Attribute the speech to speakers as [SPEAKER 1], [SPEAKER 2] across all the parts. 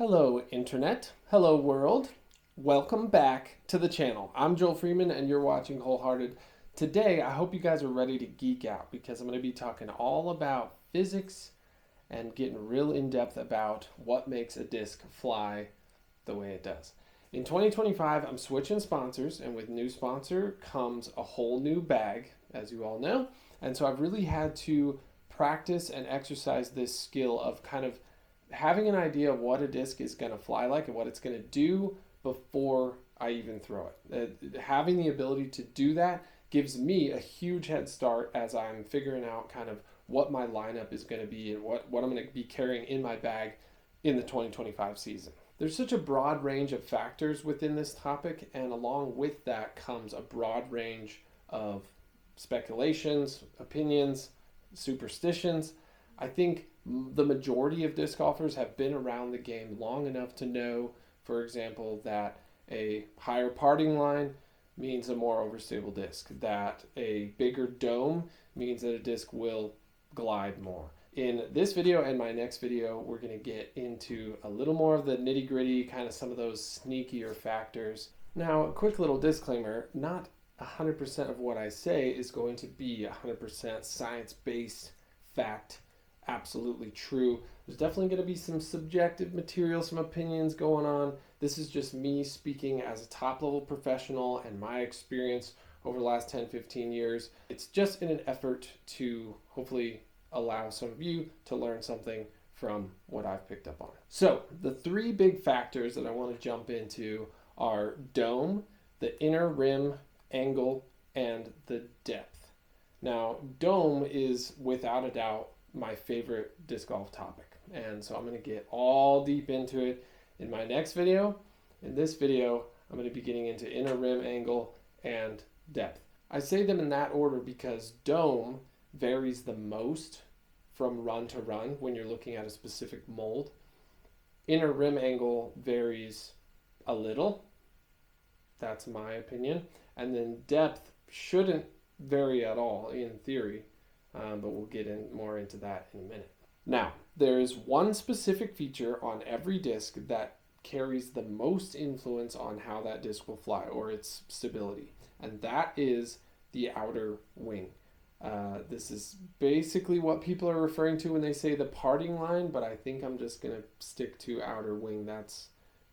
[SPEAKER 1] Hello Internet, hello world, welcome back to the channel. I'm Joel Freeman and you're watching Wholehearted. Today I hope you guys are ready to geek out because I'm going to be talking all about physics and getting real in depth about what makes a disc fly the way it does. In 2025 I'm switching sponsors, and with new sponsor comes a whole new bag, as you all know, and so I've really had to practice and exercise this skill of kind of having an idea of what a disc is going to fly like and what it's going to do before I even throw it. Having the ability to do that gives me a huge head start as I'm figuring out kind of what my lineup is going to be and what I'm going to be carrying in my bag in the 2025 season. There's such a broad range of factors within this topic, and along with that comes a broad range of speculations, opinions, superstitions. I think the majority of disc golfers have been around the game long enough to know, for example, that a higher parting line means a more overstable disc, that a bigger dome means that a disc will glide more. In this video and my next video, we're going to get into a little more of the nitty-gritty, kind of some of those sneakier factors. Now, a quick little disclaimer, not 100% of what I say is going to be 100% science-based fact, absolutely true. There's definitely going to be some subjective material, some opinions going on. This is just me speaking as a top-level professional and my experience over the last 10-15 years. It's just in an effort to hopefully allow some of you to learn something from what I've picked up on. So the three big factors that I want to jump into are dome, the inner rim angle, and the depth. Now, dome is without a doubt my favorite disc golf topic, and so I'm going to get all deep into it in my next video. In this video, I'm going to be getting into inner rim angle and depth. I say them in that order because dome varies the most from run to run when you're looking at a specific mold. Inner rim angle varies a little. That's my opinion. And then depth shouldn't vary at all in theory, but we'll get more into that in a minute. Now, there's one specific feature on every disc that carries the most influence on how that disc will fly or its stability, and that is the outer wing. This is basically what people are referring to when they say the parting line, but I think I'm just going to stick to outer wing. That's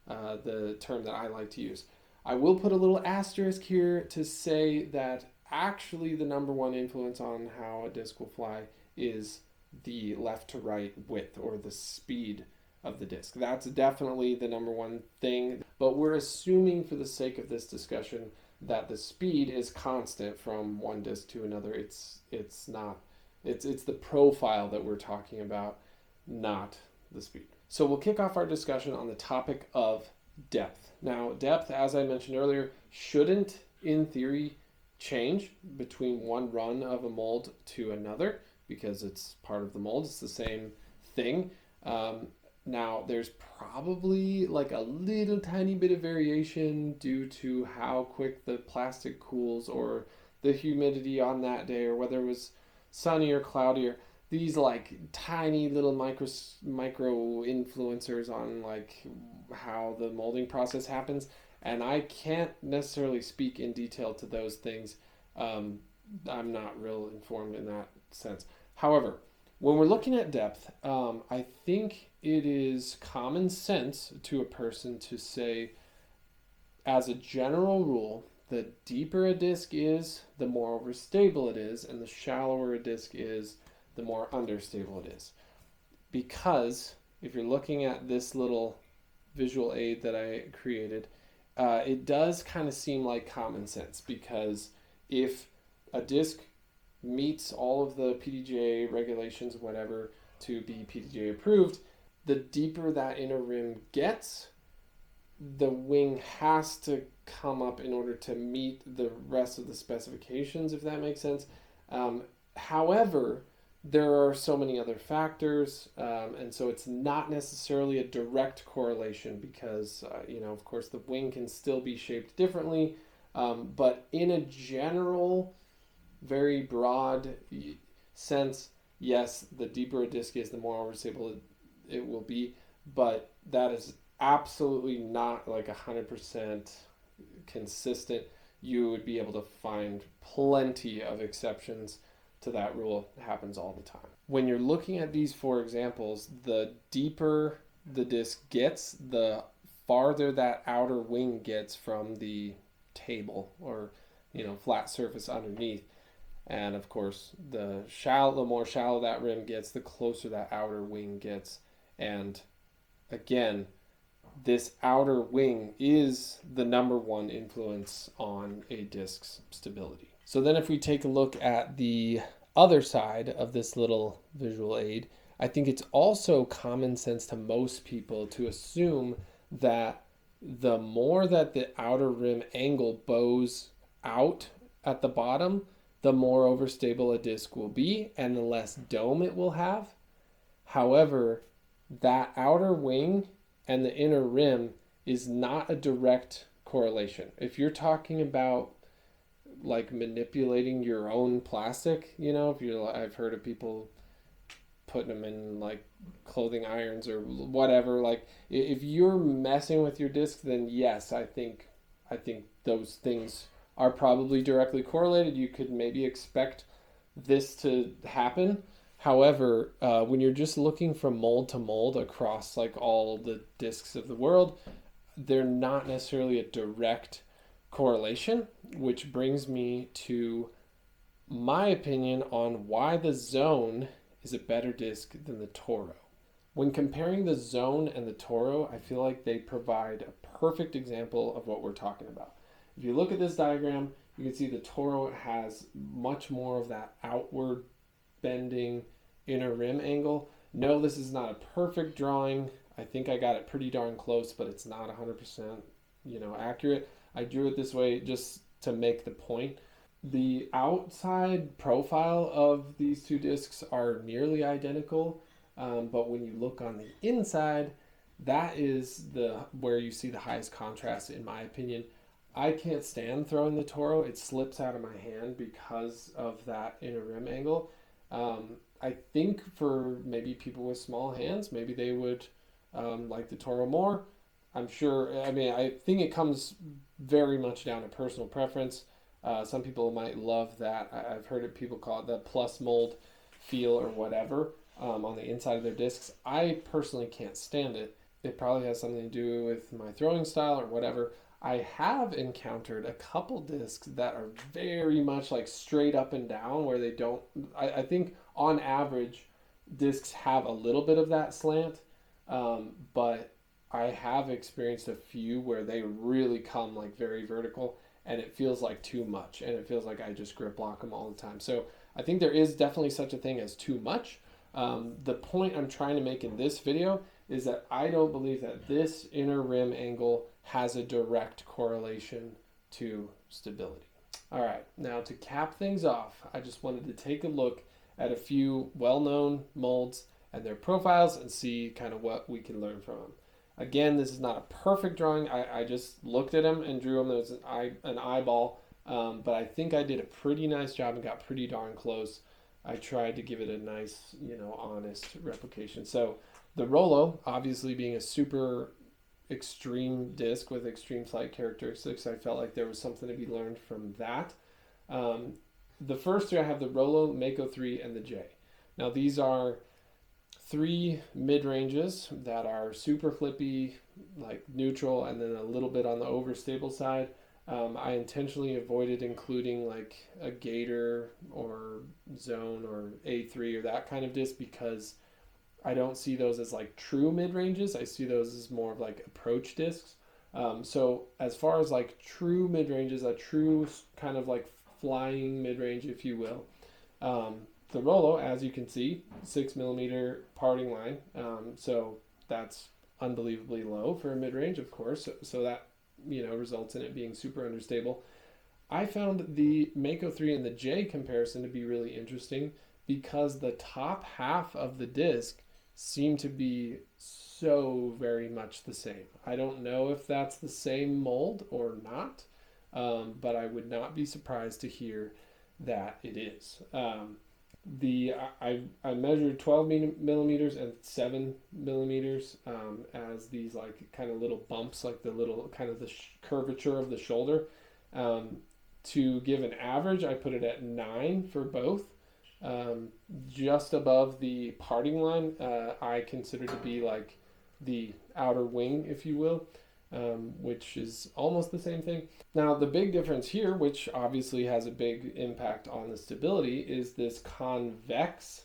[SPEAKER 1] the term that I like to use. I will put a little asterisk here to say that actually the number one influence on how a disc will fly is the left to right width or the speed of the disc. That's definitely the number one thing, but we're assuming for the sake of this discussion that the speed is constant from one disc to another. It's not. It's the profile that we're talking about, not the speed. So we'll kick off our discussion on the topic of depth. Now, depth, as I mentioned earlier, shouldn't in theory change between one run of a mold to another because it's part of the mold. It's the same thing. Now, there's probably like a little tiny bit of variation due to how quick the plastic cools or the humidity on that day or whether it was sunny or cloudy, or these like tiny little micro influencers on like how the molding process happens. And I can't necessarily speak in detail to those things. I'm not real informed in that sense. However, when we're looking at depth, I think it is common sense to a person to say, as a general rule, the deeper a disc is, the more overstable it is, and the shallower a disc is, the more understable it is. Because if you're looking at this little visual aid that I created, it does kind of seem like common sense, because if a disc meets all of the PDGA regulations, whatever, to be PDGA approved, the deeper that inner rim gets, the wing has to come up in order to meet the rest of the specifications, if that makes sense. However, there are so many other factors, and so it's not necessarily a direct correlation because, of course, the wing can still be shaped differently, but in a general, very broad sense, yes, the deeper a disc is, the more overstable it will be, but that is absolutely not like 100% consistent. You would be able to find plenty of exceptions to that rule. It happens all the time. When you're looking at these four examples, the deeper the disc gets, the farther that outer wing gets from the table or flat surface underneath. And of course, the more shallow that rim gets, the closer that outer wing gets. And again, this outer wing is the number one influence on a disc's stability. So then if we take a look at the other side of this little visual aid, I think it's also common sense to most people to assume that the more that the outer rim angle bows out at the bottom, the more overstable a disc will be and the less dome it will have. However, that outer wing and the inner rim is not a direct correlation. If you're talking about like manipulating your own plastic, I've heard of people putting them in like clothing irons or whatever. Like if you're messing with your disc, then yes, I think those things are probably directly correlated. You could maybe expect this to happen. However, when you're just looking from mold to mold across like all the discs of the world, they're not necessarily a direct correlation, which brings me to my opinion on why the Zone is a better disc than the Toro. When comparing the Zone and the Toro, I feel like they provide a perfect example of what we're talking about. If you look at this diagram, you can see the Toro has much more of that outward bending inner rim angle. No, this is not a perfect drawing. I think I got it pretty darn close, but it's not 100%, accurate. I drew it this way just to make the point. The outside profile of these two discs are nearly identical, but when you look on the inside, that is where you see the highest contrast, in my opinion. I can't stand throwing the Toro. It slips out of my hand because of that inner rim angle. I think for maybe people with small hands, maybe they would like the Toro more. I'm sure, I think it comes very much down to personal preference. Some people might love that. I've heard of people call it the plus mold feel or whatever on the inside of their discs. I personally can't stand it. It probably has something to do with my throwing style or whatever. I have encountered a couple discs that are very much like straight up and down where they don't, I think on average discs have a little bit of that slant, but I have experienced a few where they really come like very vertical and it feels like too much and it feels like I just grip lock them all the time. So I think there is definitely such a thing as too much. The point I'm trying to make in this video is that I don't believe that this inner rim angle has a direct correlation to stability. All right, now to cap things off, I just wanted to take a look at a few well-known molds and their profiles and see kind of what we can learn from them. Again, this is not a perfect drawing. I just looked at them and drew them. There was an eyeball, but I think I did a pretty nice job and got pretty darn close. I tried to give it a nice, honest replication. So the Rollo, obviously being a super extreme disc with extreme flight characteristics, I felt like there was something to be learned from that. The first two I have the Rollo, Mako 3, and the J. Now these are three mid-ranges that are super flippy, like neutral, and then a little bit on the overstable side. I intentionally avoided including like a Gator or Zone or A3 or that kind of disc because I don't see those as like true mid-ranges. I see those as more of like approach discs. So as far as like true mid-ranges, a true kind of like flying mid-range, if you will, the Rollo, as you can see, 6mm parting line. So that's unbelievably low for a mid-range, of course. So that, results in it being super understable. I found the Mako 3 and the J comparison to be really interesting because the top half of the disc seem to be so very much the same. I don't know if that's the same mold or not, but I would not be surprised to hear that it is. I measured 12 millimeters and 7 millimeters as these like kind of little bumps, like the little kind of the curvature of the shoulder. Um, to give an average, I put it at 9 for both. Um, just above the parting line, I consider to be like the outer wing, if you will, which is almost the same thing. Now, the big difference here, which obviously has a big impact on the stability, is this convex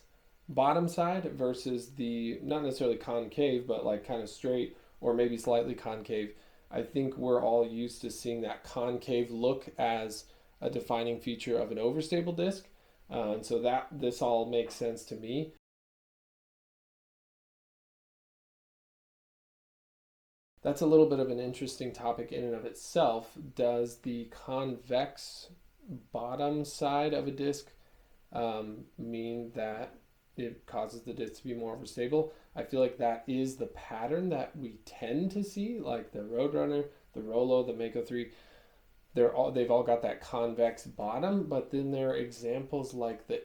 [SPEAKER 1] bottom side versus the not necessarily concave, but like kind of straight or maybe slightly concave. I think we're all used to seeing that concave look as a defining feature of an overstable disc. And so that this all makes sense to me. That's a little bit of an interesting topic in and of itself. Does the convex bottom side of a disc mean that it causes the disc to be more overstable? I feel like that is the pattern that we tend to see, like the Roadrunner, the Rolo, the Mako 3. They've all got that convex bottom, but then there are examples like the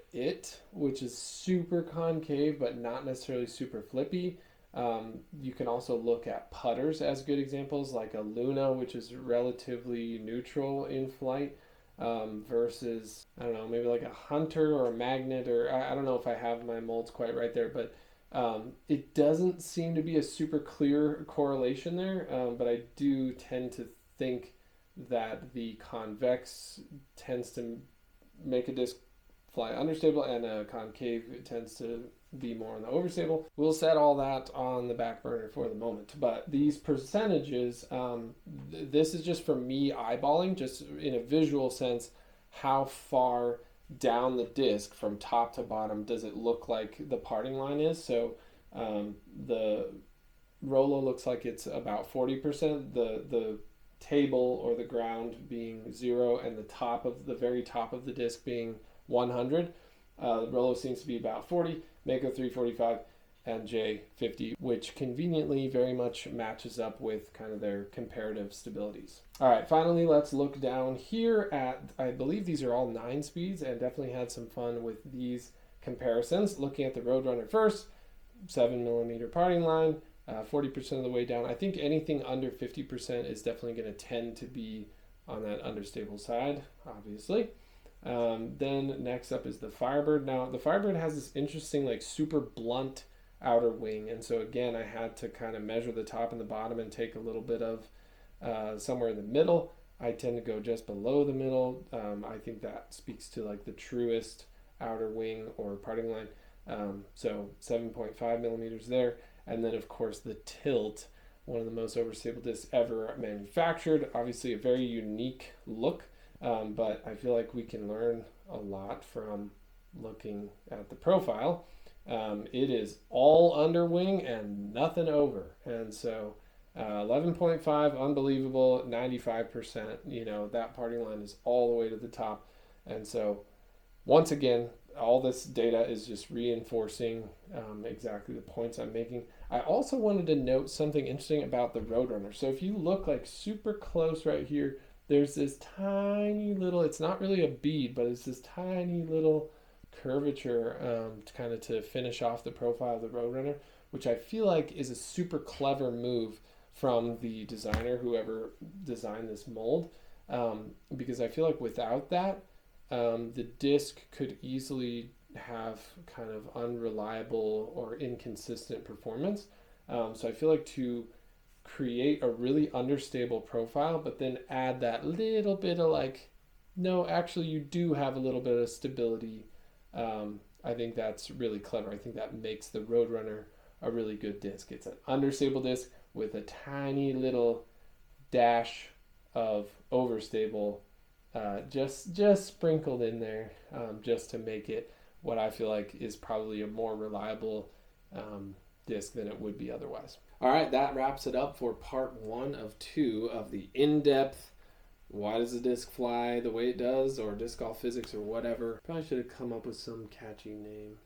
[SPEAKER 1] which is super concave but not necessarily super flippy. You can also look at putters as good examples, like a Luna, which is relatively neutral in flight, versus I don't know, maybe like a Hunter or a Magnet, or I don't know if I have my molds quite right there, but it doesn't seem to be a super clear correlation there. But I do tend to think that the convex tends to make a disc fly understable, and a concave tends to be more on the overstable. We'll set all that on the back burner for the moment. But these percentages, this is just for me eyeballing, just in a visual sense, how far down the disc from top to bottom does it look like the parting line is. So the Rolo looks like it's about 40%. The table or the ground being 0 and the very top of the disc being 100. Rolo seems to be about 40, Mako 345, and J 50, which conveniently very much matches up with kind of their comparative stabilities. All right, finally, let's look down here at, I believe these are all 9 speeds, and definitely had some fun with these comparisons. Looking at the Roadrunner first, 7 millimeter parting line, 40% of the way down. I think anything under 50% is definitely going to tend to be on that understable side, obviously. Then next up is the Firebird. Now, the Firebird has this interesting, like, super blunt outer wing. And so, again, I had to kind of measure the top and the bottom and take a little bit of somewhere in the middle. I tend to go just below the middle. I think that speaks to, like, the truest outer wing or parting line. So 7.5 millimeters there. And then, of course, the tilt, one of the most overstable discs ever manufactured. Obviously, a very unique look, but I feel like we can learn a lot from looking at the profile. It is all underwing and nothing over. And so 11.5, unbelievable, 95%. You know, that parting line is all the way to the top. And so, once again, all this data is just reinforcing exactly the points I'm making. I also wanted to note something interesting about the Roadrunner. So if you look like super close right here, there's this tiny little, it's not really a bead, but it's this tiny little curvature to finish off the profile of the Roadrunner, which I feel like is a super clever move from the designer, whoever designed this mold, because I feel like without that, the disc could easily have kind of unreliable or inconsistent performance. So I feel like to create a really understable profile, but then add that little bit of like, no, actually you do have a little bit of stability. I think that's really clever. I think that makes the Roadrunner a really good disc. It's an understable disc with a tiny little dash of overstable just sprinkled in there, just to make it what I feel like is probably a more reliable disc than it would be otherwise. All right, that wraps it up for part 1 of 2 of the in-depth why does the disc fly the way it does, or disc golf physics, or whatever. Probably should have come up with some catchy name.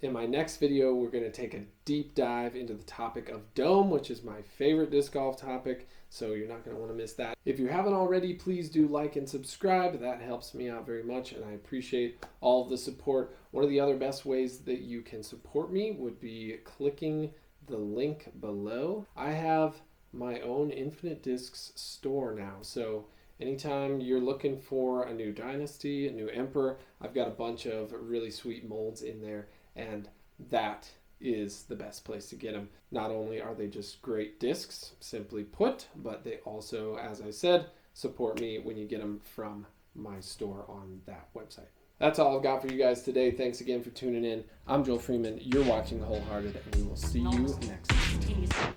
[SPEAKER 1] In my next video, we're going to take a deep dive into the topic of dome, which is my favorite disc golf topic, so you're not going to want to miss that. If you haven't already, please do like and subscribe. That helps me out very much, and I appreciate all of the support. One of the other best ways that you can support me would be clicking the link below. I have my own Infinite Discs store now, so anytime you're looking for a new dynasty, a new emperor, I've got a bunch of really sweet molds in there, and that is the best place to get them. Not only are they just great discs, simply put, but they also, as I said, support me when you get them from my store on that website. That's all I've got for you guys today. Thanks again for tuning in. I'm Joel Freeman. You're watching Wholehearted, and we will see you next time.